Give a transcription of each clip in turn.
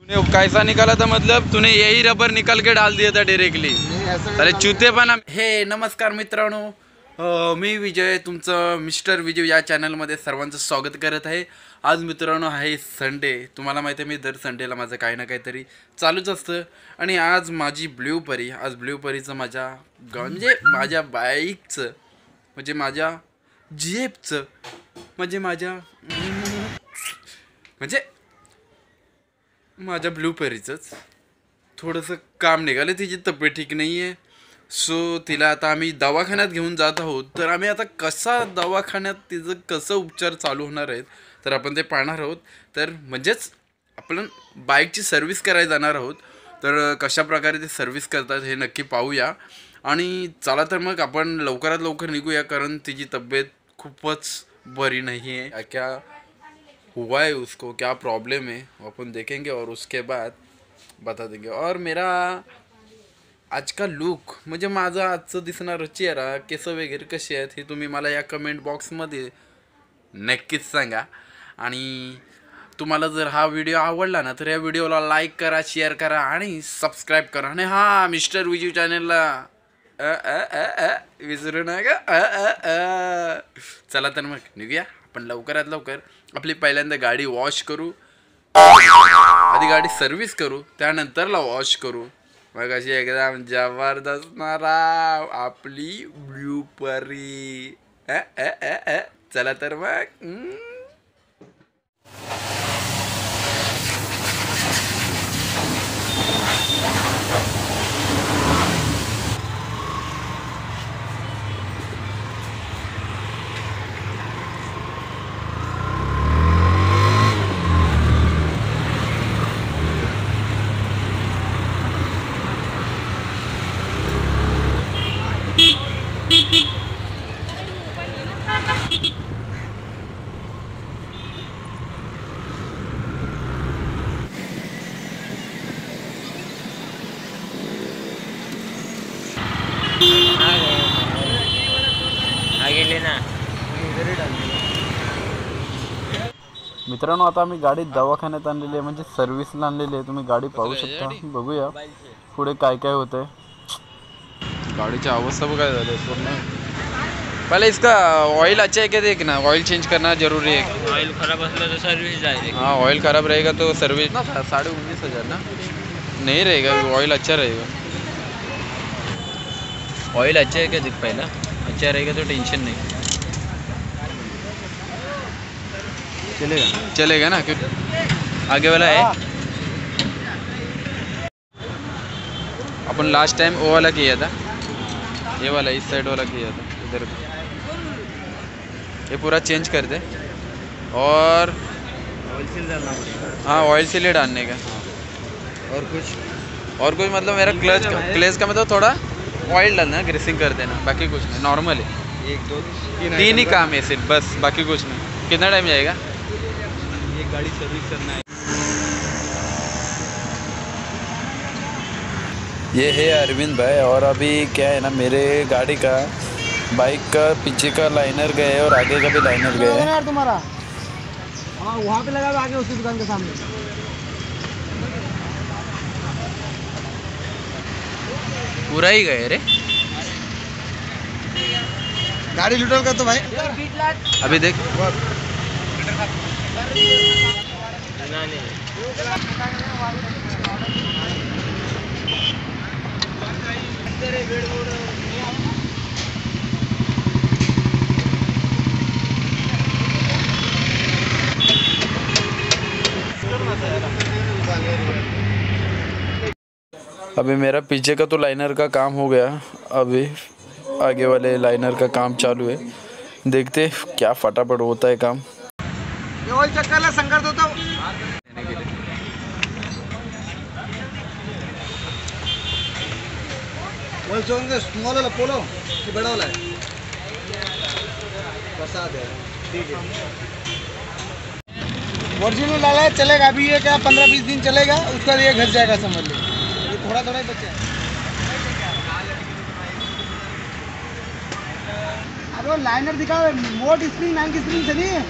तूने कैसा निकाला था, मतलब तूने यही रबर निकाल के डाल दिया था डायरेक्टली. अरे चुतेपणा. हे नमस्कार मित्रांनो, मी विजय, तुमचं मिस्टर विजय या चॅनलमध्ये सर्वांचं स्वागत करत आहे. आज मित्रांनो आहे संडे. तुम्हाला माहिती आहे मी दर संडेला माझं काही ना काहीतरी चालूच असतं. आणि आज माझी ब्ल्यू परी, आज ब्ल्यू परीचं माझ्या म्हणजे माझ्या बाईकचं, म्हणजे माझ्या जीएफचं, म्हणजे माझ्या ब्ल्यू परीचंच थोडंसं काम निघालं. तिची तब्येत ठीक नाही आहे. सो तिला आता आम्ही दवाखान्यात घेऊन जात आहोत. तर आम्ही आता कसा दवाखान्यात तिचं कसं उपचार चालू होणार आहेत तर आपण ते पाहणार आहोत. तर म्हणजेच आपण बाईकची सर्व्हिस करायला जाणार आहोत. तर कशा प्रकारे ते सर्व्हिस करतात हे नक्की पाहूया. आणि चला तर मग आपण लवकरात लवकर निघूया, कारण तिची तब्येत खूपच बरी नहीं है. क्या हुआ है उसको, क्या प्रॉब्लम है अपन देखेंगे और उसके बाद बता देंगे. और मेरा आज का लुक म्हणजे माझा आजचं दिसणारं चेहरा, केस वगैरे कसे आहेत हे तुम्ही मला या कमेंट बॉक्समध्ये नक्कीच सांगा. आणि तुम्हाला जर हा व्हिडिओ आवडला ना तर या व्हिडिओला लाईक करा, शेअर करा आणि सबस्क्राईब करा. आणि हां, मिस्टर विजू चॅनलला विसरू नका. चला तर मग निघूया आपण लवकरात लवकर. आपली पहिल्यांदा गाडी वॉश करू, आधी गाडी सर्व्हिस करू, त्यानंतरला वॉश करू. मग अशी एकदम जबरदस्त नारा आपली ब्ल्यू परी. चला तर मग. मित्रांनो, आता आम्ही गाडी दवाखान्यात आणलेली आहे, म्हणजे सर्व्हिसला आणलेली आहे. तुम्ही गाडी पाहू शकता. बघूया पुढे काय काय होतंय. गाडीची अवस्था बघा झाली पूर्ण. पहले इसका ऑयल अच्छा है क्या देखना, ऑयल चेंज करना जरूरी है. ऑयल खराब असला तो सर्विस जाएगी. हाँ, ऑयल खराब रहेगा तो सर्विस ना 19,500 ना नहीं रहेगा. ऑयल अच्छा रहेगा. ऑयल अच्छा है क्या देख, पहला अच्छा रहेगा तो टेंशन नहीं. चलेगा ना, क्योंकि आगे वाला है. अपन लास्ट टाइम वो वाला किया था, ये वाला इस साइड वाला किया था. इधर ये पूरा चेंज कर दे. और ऑयल सील डालना पड़ेगा. हाँ, ऑयल सील ही डालने का. और कुछ मतलब मेरा क्लच का मतलब थोड़ा ऑयल डालना, ग्रीसिंग कर देना, बाकी कुछ नहीं. नॉर्मल है. 1 2 3 ही काम है सिर्फ, बस बाकी कुछ नहीं. कितना टाइम जाएगा ये गाड़ी सर्विस करना है. ये है अरविंद भाई. और अभी क्या है ना, मेरे गाड़ी का बाइक का पीछे का लाइनर गए है और आगे का भी लाइनर गए है यार तुम्हारा. हाँ, वहाँ पे लगा आगे उसकी दुकान के सामने. पूरा ही गए रे. गाड़ी लुटल का तो भाई अभी देख. अभी मेरा पीछे का तो लाइनर का काम हो गया. अभी आगे वाले लाइनर का काम चालू है. देखते क्या फटाफट होता है काम. ऑयल चेक कर ले, संघर्ष होता है. ऑयल चेक स्मॉल वाला पोलो कि बड़ा वाला है. बरसात है, ठीक है. ओरिजिनल डाला है, चलेगा. अभी ये क्या 15-20 दिन चलेगा, उसका ये घर जाएगा समझ लो. ये थोड़ा थोड़ा ही बचा है. अब लाइनर दिखाओ, मोट स्प्रिंग 9 की स्प्रिंग से नहीं.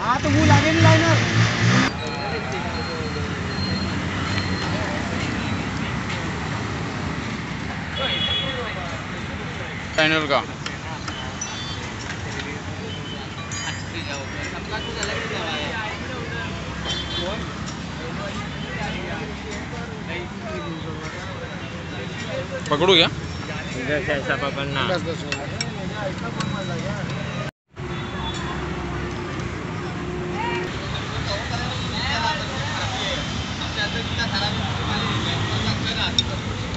हाँ तो वो लागे नहीं लाइनर. फाइनल का पकड़ू क्या? ऐसा पकड़ना।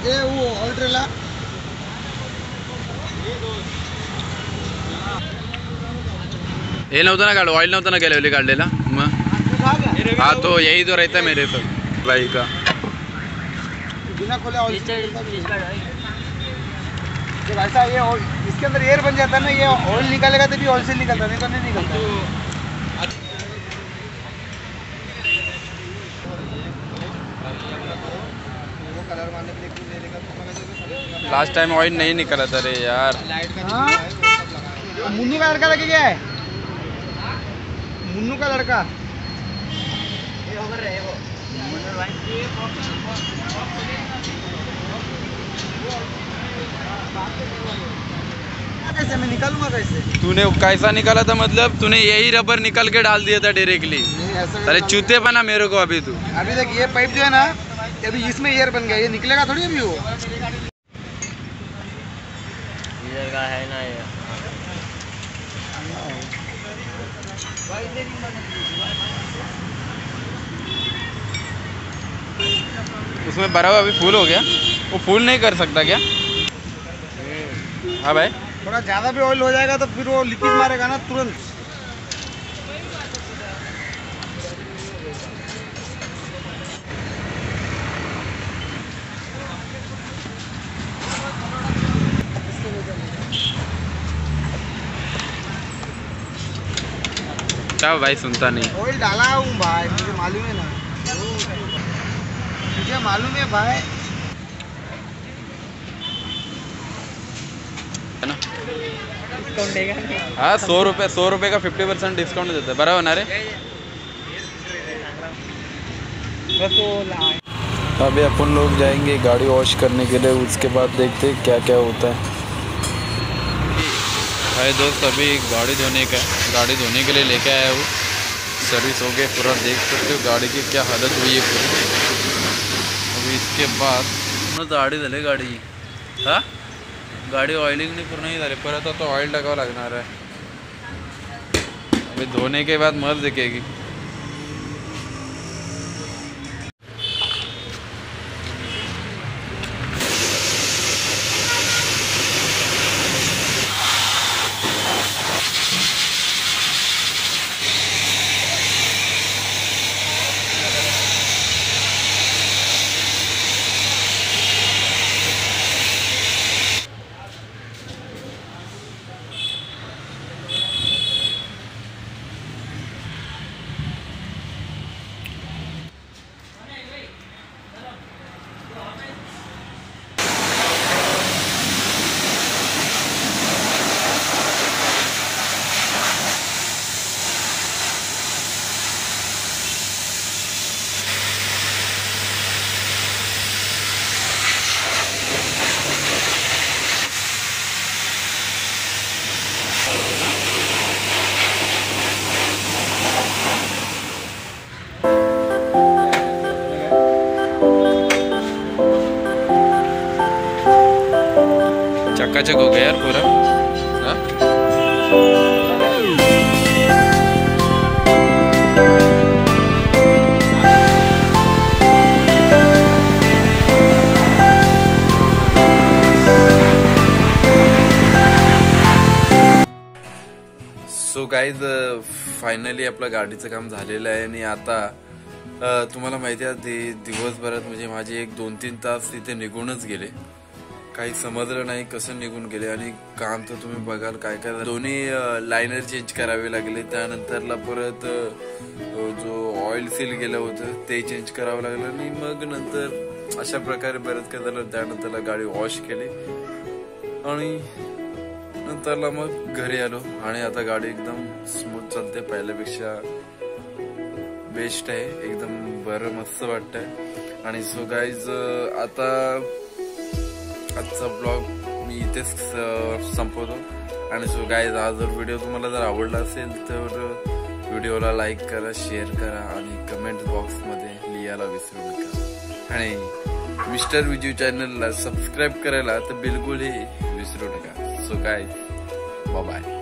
वो ऑल्ट्रेला हे नव्हतं ना काढ, ऑइल नव्हतं ना गेल्या काढलेला मग. हाँ तो यही तो रहता है मेरे तो भाई का। बिना खोले ऑयल जब ऐसा ये इसके अंदर एयर बन जाता है ना, ये ऑयल निकालेगा तभी ऑयल से निकलता, नहीं तो नहीं निकलता। लास्ट टाइम ऑयल नहीं निकला था रे यार। मुन्नू का लड़का लगे गया है, मुन्नू का लड़का। कैसे मैं निकालूंगा कैसे? तूने कैसा निकाला था मतलब? तूने यही रबर निकल के डाल दिया था डायरेक्टली। अरे चूते बना मेरे को अभी तू। अभी तक ये पाइप जो है ना, अभी इसमें एयर बन गया, ये निकलेगा थोड़ी अभी वो। इधर का है ना ये। उसमें भरा हुआ अभी फुल हो गया, वो फुल नहीं कर सकता क्या? हाँ भाई, थोड़ा ज़्यादा भी ऑयल हो जाएगा तो फिर वो लीकेज मारेगा ना तुरंत। क्या भाई सुनता नहीं। ऑयल डाला हूँ भाई, मुझे मालूम है ना, मुझे मालूम है भाई। है ना? हाँ 100 रुपये का 50% डिस्काउंट देता है, बराबर ना रे? अभी अपन लोग जाएंगे गाड़ी वॉश करने के लिए, उसके बाद देखते हैं क्या क्या होता है। भाई दोस्त अभी गाड़ी धोने के लिए लेके आया हूँ। सर्विस हो गई पूरा, देख सकते हो गाड़ी की क्या हालत हुई है पूरी। अभी इसके बाद गाडी झाली गाडी। हाँ गाडी ऑइलिंग नहीं पूर्ण ही झाली, परत आता ऑइल टाकावं लागणार आहे। अभी धोने के बाद मस्त दिखेगी। चकाचक हो गया यार पूरा। सो गाईज फायनली आपलं गाडीचं काम झालेलं आहे आणि आता तुम्हाला माहिती आहे दिवसभरात म्हणजे माझे 1-2-3 तास तिथे निघूनच गेले, काही समजलं नाही कसं निघून गेले। आणि काम तर तुम्ही बघाल काय काय, दोन्ही लाइनर चेंज करावे लागले, त्यानंतरला परत जो ऑइल सील गेलं होतं ते चेंज करावं लागलं आणि मग नंतर अशा प्रकारे बरंच काय झालं। त्यानंतरला गाडी वॉश केली आणि नंतरला मग घरी आलो आणि आता गाडी एकदम स्मूथ चालते, पहिल्यापेक्षा बेस्ट आहे, एकदम बरं मस्त वाटतंय। आणि सो गाईज आता आजचा ब्लॉग मी इथे इथेच संपवतो. आणि सो गाईज, हा जर व्हिडिओ तुम्हाला जर आवडला असेल तर व्हिडिओला लाईक करा, शेअर करा आणि कमेंट बॉक्समध्ये लिहायला विसरू नका. आणि मिस्टर विजू चॅनलला सबस्क्राईब करायला तर बिलकुलही विसरू नका. So guys, bye bye.